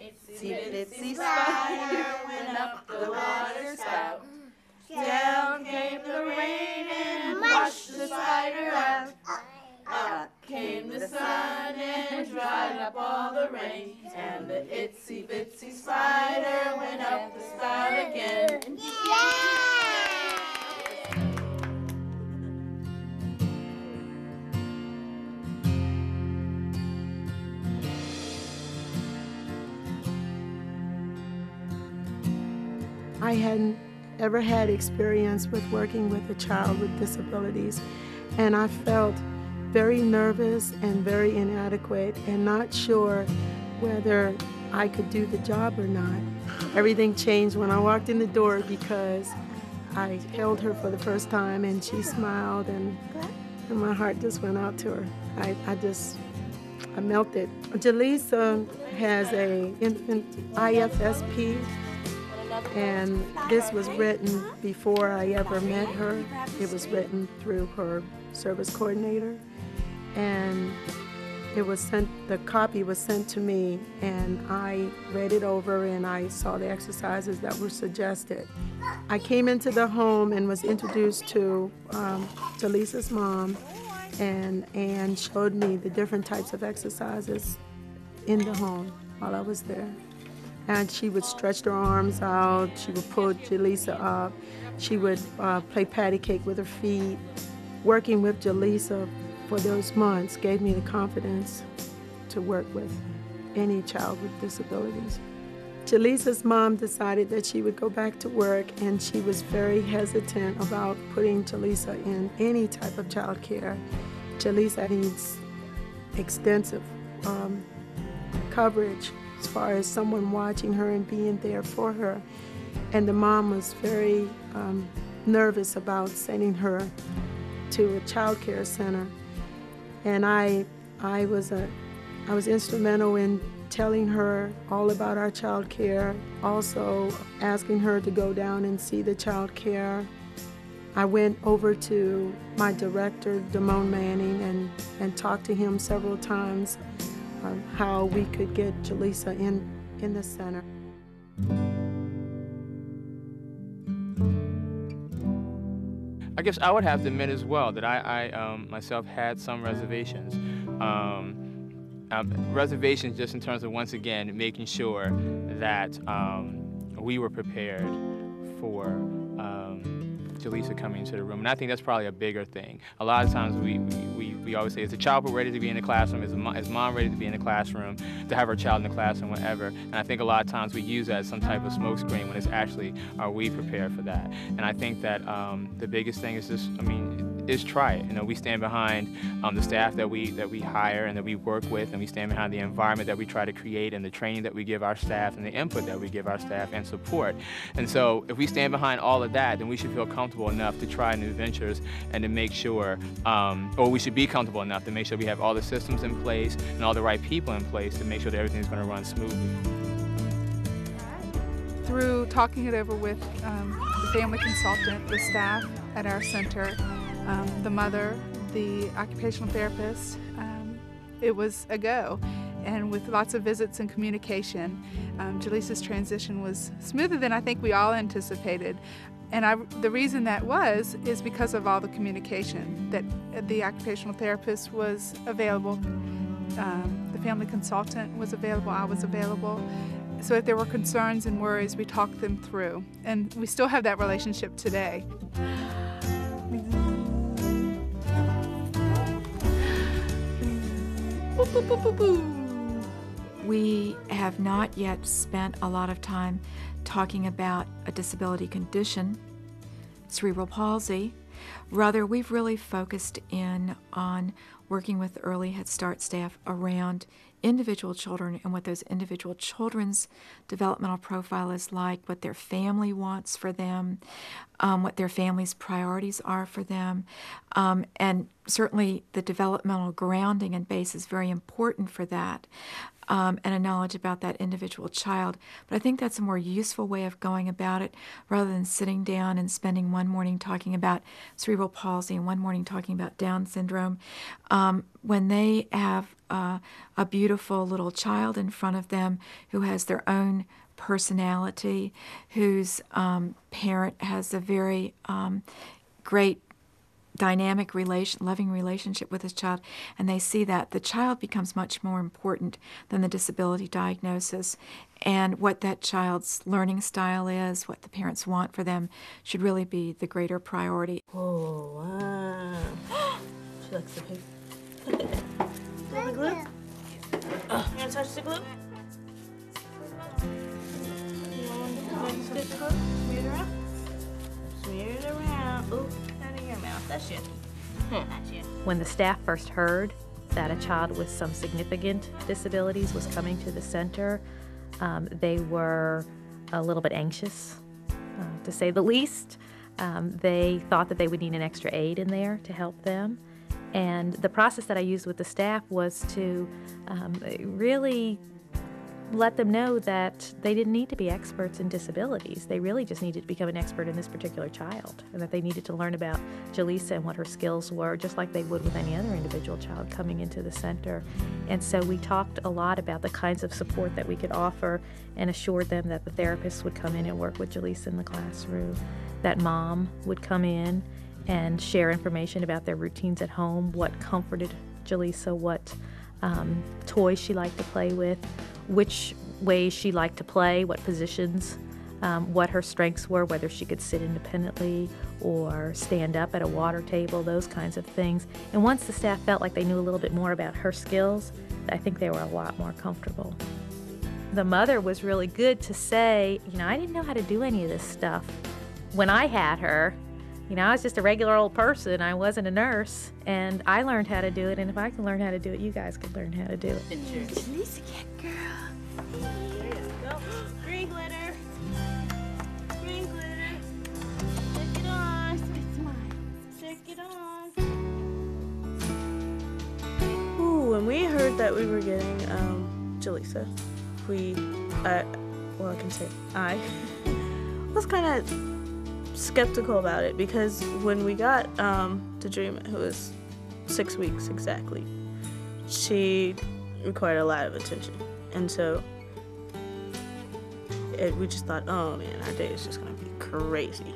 itsy bitsy spider went up the water spout. Down came the rain and washed the spider out. Out came the sun and dried up all the rain. And the itsy bitsy spider went up the spout again. I hadn't ever had experience with working with a child with disabilities, and I felt very nervous and very inadequate and not sure whether I could do the job or not. Everything changed when I walked in the door because I held her for the first time and she smiled, and my heart just went out to her. I melted. Jaleesa has a infant IFSP, and this was written before I ever met her. It was written through her service coordinator, and the copy was sent to me, and I read it over and I saw the exercises that were suggested. I came into the home and was introduced to Jaleesa's mom, and showed me the different types of exercises in the home while I was there. And she would stretch her arms out, she would pull Jaleesa up, she would play patty cake with her feet. Working with Jaleesa for those months gave me the confidence to work with any child with disabilities. Jaleesa's mom decided that she would go back to work, and she was very hesitant about putting Jaleesa in any type of child care. Jaleesa needs extensive coverage as far as someone watching her and being there for her. And the mom was very nervous about sending her to a child care center. And I was instrumental in telling her all about our child care, also asking her to go down and see the child care. I went over to my director, Damone Manning, and talked to him several times how we could get Jaleesa in the center. I guess I would have to admit as well that I myself had some reservations. Reservations just in terms of, once again, making sure that we were prepared for Jaleesa coming into the room. And I think that's probably a bigger thing. A lot of times we always say, is the child ready to be in the classroom? Is mom ready to be in the classroom, to have her child in the classroom, whatever? And I think a lot of times we use that as some type of smokescreen when it's actually, are we prepared for that? And I think that the biggest thing is just, is try it. You know, we stand behind the staff that we hire and that we work with, and we stand behind the environment that we try to create and the training that we give our staff and the input that we give our staff and support. And so if we stand behind all of that, then we should feel comfortable enough to try new ventures and to make sure, or we should be comfortable enough to make sure we have all the systems in place and all the right people in place to make sure that everything's going to run smoothly. Through talking it over with the family consultant, the staff at our center, the mother, the occupational therapist, it was a go. And with lots of visits and communication, Jaleesa's transition was smoother than I think we all anticipated. And the reason that is because of all the communication, that the occupational therapist was available, the family consultant was available, I was available. So if there were concerns and worries, we talked them through. And we still have that relationship today. We have not yet spent a lot of time talking about a disability condition, cerebral palsy. Rather, we've really focused in on working with early Head Start staff around individual children and what those individual children's developmental profile is like, what their family wants for them, what their family's priorities are for them. And certainly the developmental grounding and base is very important for that, and a knowledge about that individual child. But I think that's a more useful way of going about it, rather than sitting down and spending one morning talking about cerebral palsy and one morning talking about Down syndrome. when they have a beautiful little child in front of them who has their own personality, whose parent has a very great dynamic loving relationship with his child, and they see that, the child becomes much more important than the disability diagnosis. And what that child's learning style is, what the parents want for them, should really be the greater priority. Oh, wow. She likes the paper. Look at that. Want the glue? You want to touch the glue? You want to stick the glue? Smear it around? Smear it around. Ooh, out of your mouth. That's you. That's you. When the staff first heard that a child with some significant disabilities was coming to the center, they were a little bit anxious, to say the least. They thought that they would need an extra aid in there to help them. And the process that I used with the staff was to really let them know that they didn't need to be experts in disabilities. They really just needed to become an expert in this particular child, and that they needed to learn about Jaleesa and what her skills were, just like they would with any other individual child coming into the center. And so we talked a lot about the kinds of support that we could offer, and assured them that the therapists would come in and work with Jaleesa in the classroom, that mom would come in and share information about their routines at home, what comforted Jaleesa, what toys she liked to play with, which ways she liked to play, what positions, what her strengths were, whether she could sit independently or stand up at a water table, those kinds of things. And once the staff felt like they knew a little bit more about her skills, I think they were a lot more comfortable. The mother was really good to say, I didn't know how to do any of this stuff when I had her. I was just a regular old person. I wasn't a nurse, and I learned how to do it, and if I can learn how to do it, you guys can learn how to do it. Jaleesa, girl. There you go. Green glitter. Green glitter. Stick it on. Stick it on. Ooh, when we heard that we were getting Jaleesa, I can say I was kind of skeptical about it, because when we got Dejrima, who was 6 weeks exactly, she required a lot of attention, and so we just thought, oh man, our day is just gonna be crazy.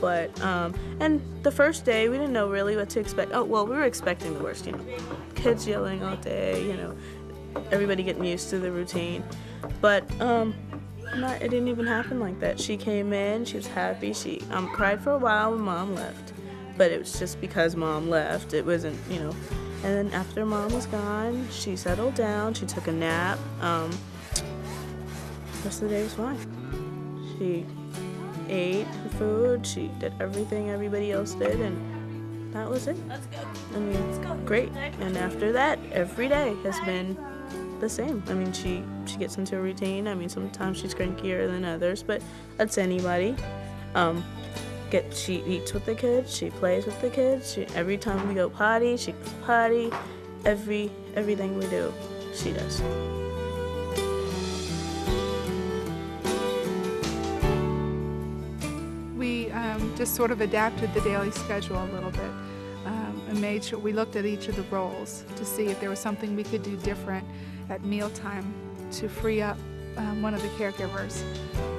But and the first day we didn't know really what to expect. Oh well, we were expecting the worst, kids yelling all day, everybody getting used to the routine, but it didn't even happen like that. She came in, she was happy. She cried for a while when Mom left, but it was just because Mom left. It wasn't, And then after Mom was gone, she settled down. She took a nap. The rest of the day was fine. She ate her food. She did everything everybody else did, and that was it. Let's go. Great. And after that, every day has been the same. She gets into a routine. Sometimes she's crankier than others, but that's anybody. She eats with the kids. She plays with the kids. Every time we go potty, she goes potty. Everything we do, she does. We just sort of adapted the daily schedule a little bit. And made sure we looked at each of the roles to see if there was something we could do different at mealtime to free up one of the caregivers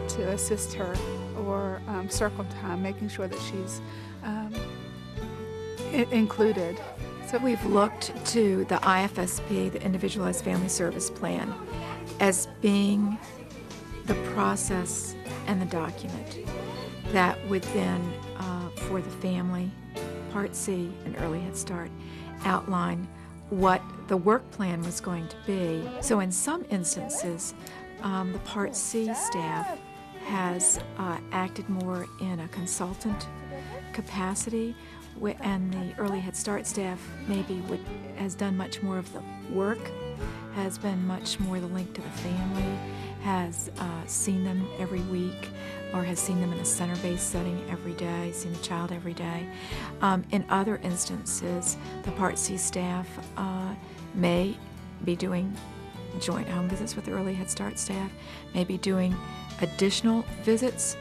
to assist her, or circle time, making sure that she's included. So we've looked to the IFSP, the Individualized Family Service Plan, as being the process and the document that would then, for the family, Part C and Early Head Start, outline what the work plan was going to be. So in some instances, the Part C staff has acted more in a consultant capacity, and the Early Head Start staff maybe has done much more of the work, has been much more the link to the family, has seen them every week, or has seen them in a center-based setting every day, seen the child every day. In other instances, the Part C staff may be doing joint home visits with the Early Head Start staff, may be doing additional visits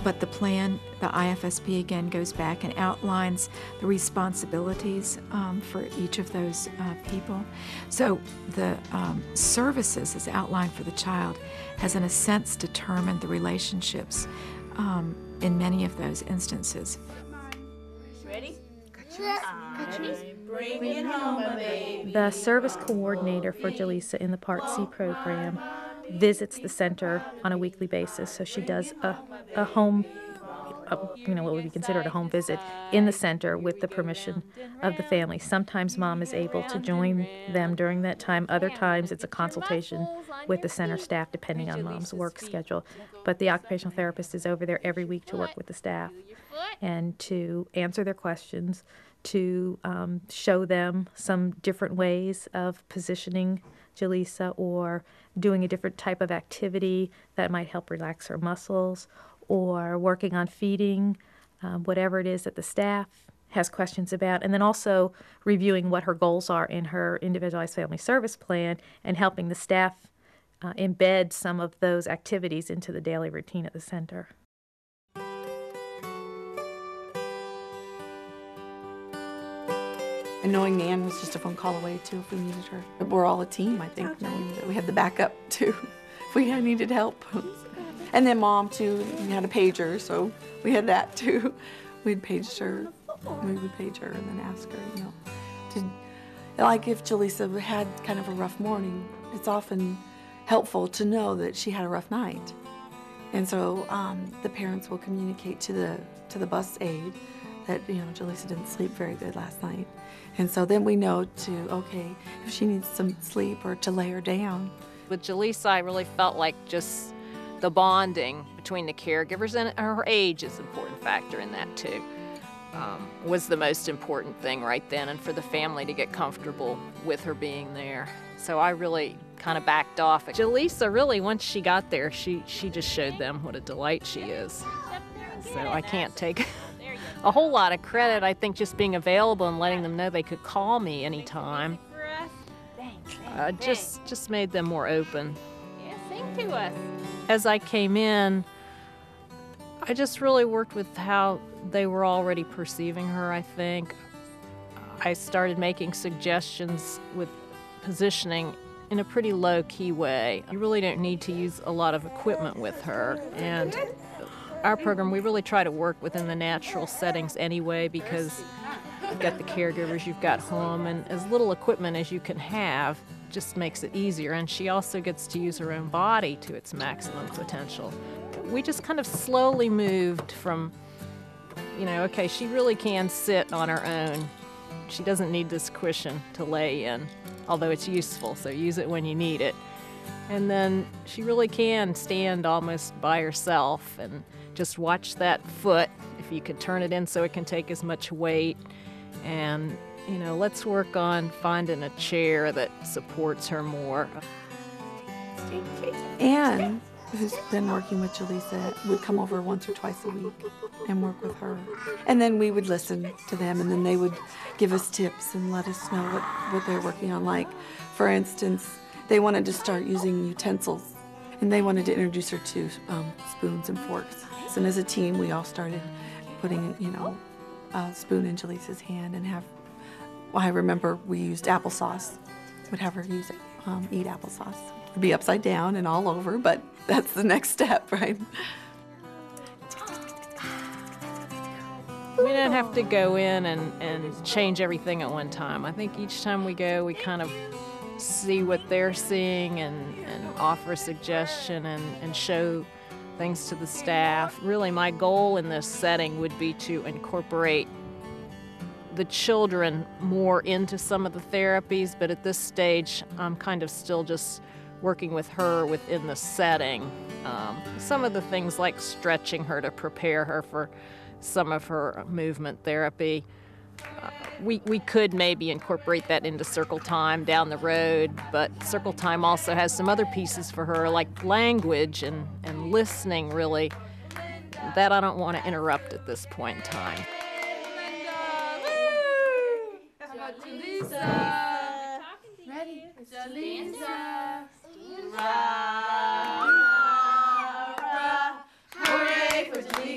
But the plan, the IFSP again goes back and outlines the responsibilities for each of those people. So the services as outlined for the child has in a sense determined the relationships in many of those instances. Ready? Bringing home a baby. The service coordinator for Jaleesa in the Part C program visits the center on a weekly basis. So she does a home, what would be considered a home visit in the center with the permission of the family. Sometimes mom is able to join them during that time. Other times it's a consultation with the center staff depending on mom's work schedule. But the occupational therapist is over there every week to work with the staff and to answer their questions, to show them some different ways of positioning Jaleesa or doing a different type of activity that might help relax her muscles, or working on feeding, whatever it is that the staff has questions about, and then also reviewing what her goals are in her individualized family service plan and helping the staff embed some of those activities into the daily routine at the center. And knowing Nan was just a phone call away, too, if we needed her. We're all a team, I think, knowing that we had the backup, too, if we needed help. And then Mom, too, we had a pager, so we had that, too. We'd page her, we would page her and then ask her, like if Jaleesa had kind of a rough morning, it's often helpful to know that she had a rough night. And so the parents will communicate to the bus aide that, Jaleesa didn't sleep very good last night. And so then we know okay, if she needs some sleep or to lay her down. With Jaleesa, I really felt like just the bonding between the caregivers, and her age is an important factor in that too, was the most important thing right then, and for the family to get comfortable with her being there. So I really kind of backed off. Jaleesa, really, once she got there, she just showed them what a delight she is. So I can't take a whole lot of credit. I think just being available and letting them know they could call me anytime just made them more open. Yeah, sing to us. As I came in, I just really worked with how they were already perceiving her, I think. I started making suggestions with positioning in a pretty low-key way. You really don't need to use a lot of equipment with her. And our program, we really try to work within the natural settings anyway, because you've got the caregivers, you've got home, and as little equipment as you can have just makes it easier. And she also gets to use her own body to its maximum potential. We just kind of slowly moved from, okay, she really can sit on her own. She doesn't need this cushion to lay in, although it's useful, so use it when you need it. And then she really can stand almost by herself and just watch that foot, if you could turn it in so it can take as much weight. And, let's work on finding a chair that supports her more. Anne, who's been working with Jaleesa, would come over once or twice a week and work with her. And then we would listen to them, and then they would give us tips and let us know what they're working on. Like, for instance, they wanted to start using utensils, and they wanted to introduce her to spoons and forks. So, and as a team, we all started putting, a spoon in Jaleesa's hand and I remember we used applesauce. Would have her use it, eat applesauce. It'd be upside down and all over, but that's the next step, right? We don't have to go in and change everything at one time. I think each time we go, we kind of see what they're seeing and offer a suggestion and show things to the staff. Really, my goal in this setting would be to incorporate the children more into some of the therapies, but at this stage, I'm kind of still just working with her within the setting. Some of the things like stretching her to prepare her for some of her movement therapy. We could maybe incorporate that into circle time down the road, but circle time also has some other pieces for her, like language and listening, really, that I don't want to interrupt at this point in time. Jaleesa. Ready? Jaleesa. Rah, rah, hooray for Jaleesa.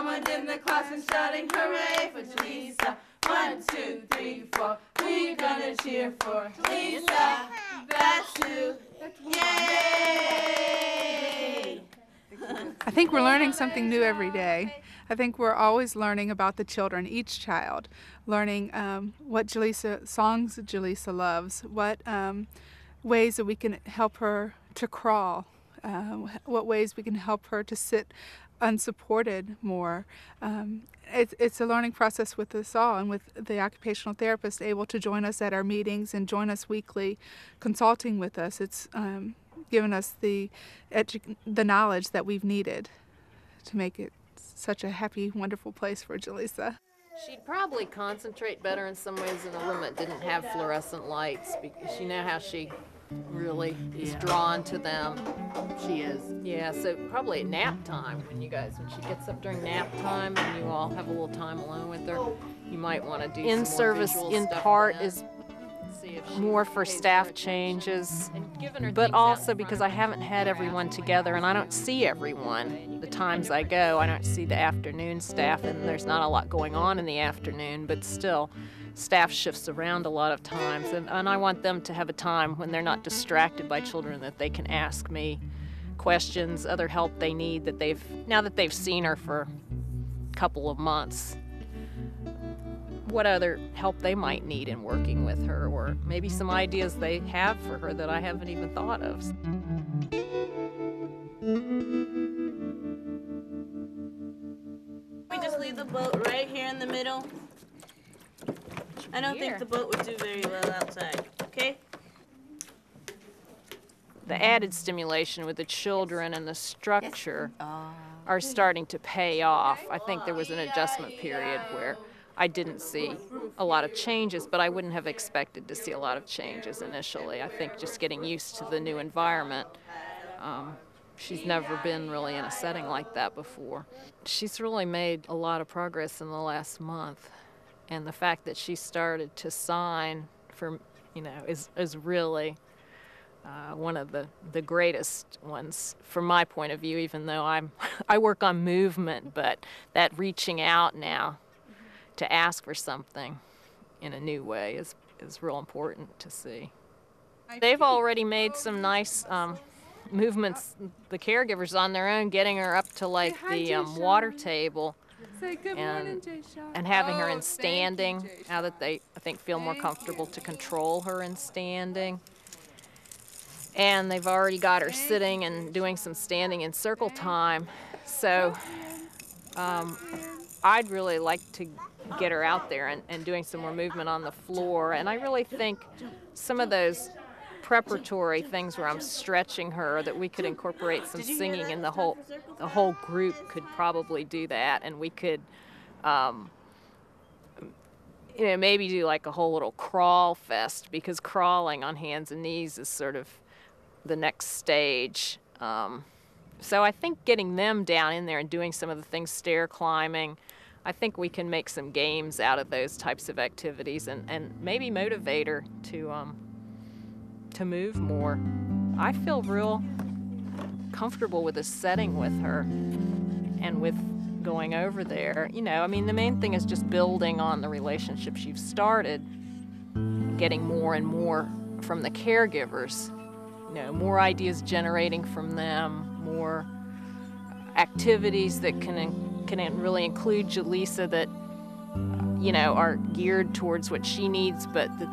Mama in the class is shouting hooray for Jaleesa. 1, 2, 3, 4. Who you gonna cheer for? Jaleesa. That's who. Yay! I think we're learning something new every day. I think we're always learning about the children, each child, learning what songs Jaleesa loves, what ways that we can help her to crawl, what ways we can help her to sit unsupported more. It's a learning process with us all, and with the occupational therapist able to join us at our meetings and join us weekly consulting with us. It's given us the knowledge that we've needed to make it such a happy, wonderful place for Jaleesa. She'd probably concentrate better in some ways in a room that didn't have fluorescent lights, because you know how she really is drawn to them. She is. Yeah, so probably at nap time, when she gets up during nap time and you all have a little time alone with her, you might want to do In some service, more visual in stuff part, with them. is See if she more for pays staff her attention. changes, And giving her but things out also in because front I of haven't her. had everyone together and I don't see everyone. The times I go, I don't see the afternoon staff, and there's not a lot going on in the afternoon, but still, staff shifts around a lot of times, and I want them to have a time when they're not distracted by children, that they can ask me questions, other help they need now that they've seen her for a couple of months. What other help they might need in working with her, or maybe some ideas they have for her that I haven't even thought of. We just leave the boat right here in the middle. I don't think the boat would do very well outside, okay? The added stimulation with the children and the structure are starting to pay off. I think there was an adjustment period where I didn't see a lot of changes, but I wouldn't have expected to see a lot of changes initially. I think just getting used to the new environment. She's never been really in a setting like that before. She's really made a lot of progress in the last month, and the fact that she started to sign is really one of the greatest ones from my point of view, even though I work on movement, but that reaching out now to ask for something in a new way is real important to see. They've already made some nice movements, the caregivers on their own, getting her up to like the water table. Say good morning, Jay-Sean. And having her in standing, now that they, I think, feel more comfortable to control her in standing. And they've already got her sitting and doing some standing in circle time. So I'd really like to get her out there and doing some more movement on the floor. And I really think some of those preparatory things where I'm stretching her, that we could incorporate some singing, and the whole group could probably do that, and we could maybe do like a whole little crawl fest, because crawling on hands and knees is sort of the next stage. So I think getting them down in there and doing some of the things, stair climbing, I think we can make some games out of those types of activities, and maybe motivate her to move more. I feel real comfortable with the setting with her and with going over there. I mean, the main thing is just building on the relationships you've started, getting more and more from the caregivers, more ideas generating from them, more activities that can really include Jaleesa that, are geared towards what she needs, but that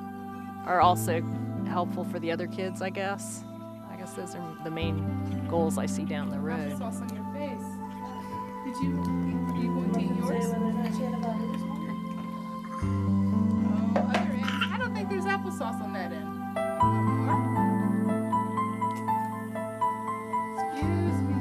are also helpful for the other kids, I guess. I guess those are the main goals I see down the road. Applesauce on your face. Are you going to eat yours? Oh, other end. I don't think there's applesauce on that end. Excuse me.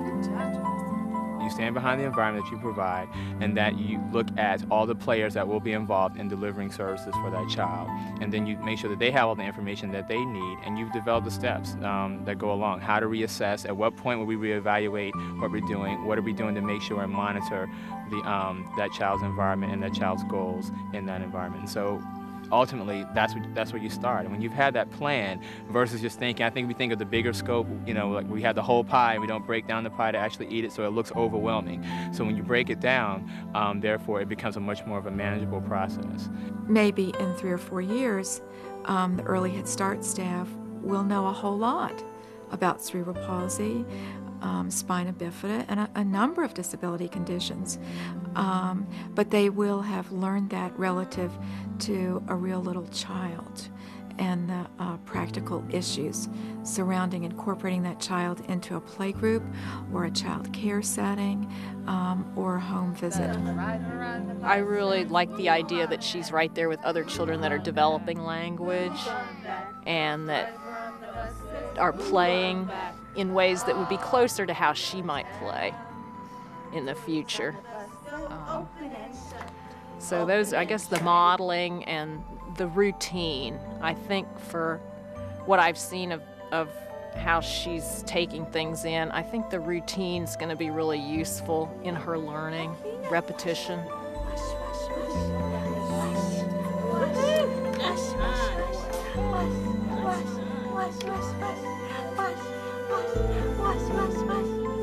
Good job, Jaleesa. You stand behind the environment that you provide, and that you look at all the players that will be involved in delivering services for that child. And then you make sure that they have all the information that they need, and you've developed the steps that go along. How to reassess, at what point will we reevaluate what we're doing, what are we doing to make sure and monitor that child's environment and that child's goals in that environment. And so ultimately, that's where you start. And when you've had that plan versus just thinking, I think we think of the bigger scope, you know, like we have the whole pie and we don't break down the pie to actually eat it, so it looks overwhelming. So when you break it down, therefore, it becomes a much more of a manageable process. Maybe in 3 or 4 years, the early Head Start staff will know a whole lot about cerebral palsy, spina bifida, and a number of disability conditions. But they will have learned that relative to a real little child and the practical issues surrounding incorporating that child into a playgroup or a child care setting or a home visit. I really like the idea that she's right there with other children that are developing language and that are playing in ways that would be closer to how she might play in the future. So those, I guess, the modeling and the routine, I think for what I've seen of how she's taking things in, I think the routine's going to be really useful in her learning, repetition.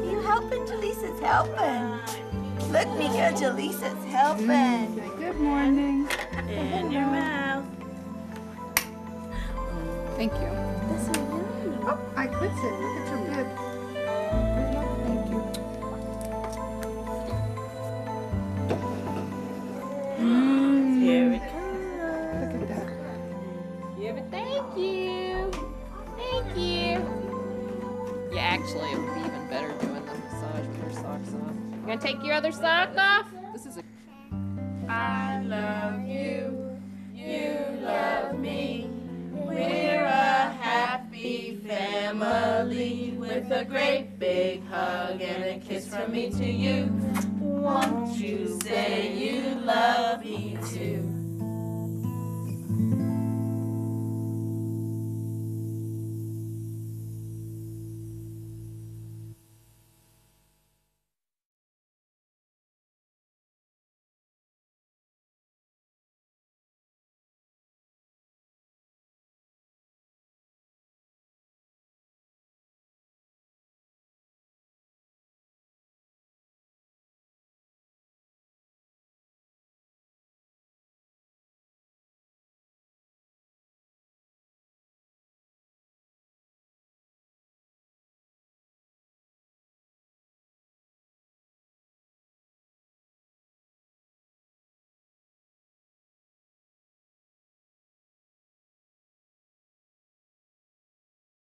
You helping? Jaleesa's helping. Look, Mika, Jaleesa's helping. Good morning. In your mouth. Thank you. Oh, I could sit. Look at your bib. Thank you. Here it comes. Look at that. Yeah, but thank you. Thank you. Yeah, actually, it would be even better doing the massage with your socks on. You gonna take your other sock off? This is a... I love you, you love me. We're a happy family with a great big hug and a kiss from me to you. Won't you say you love me too?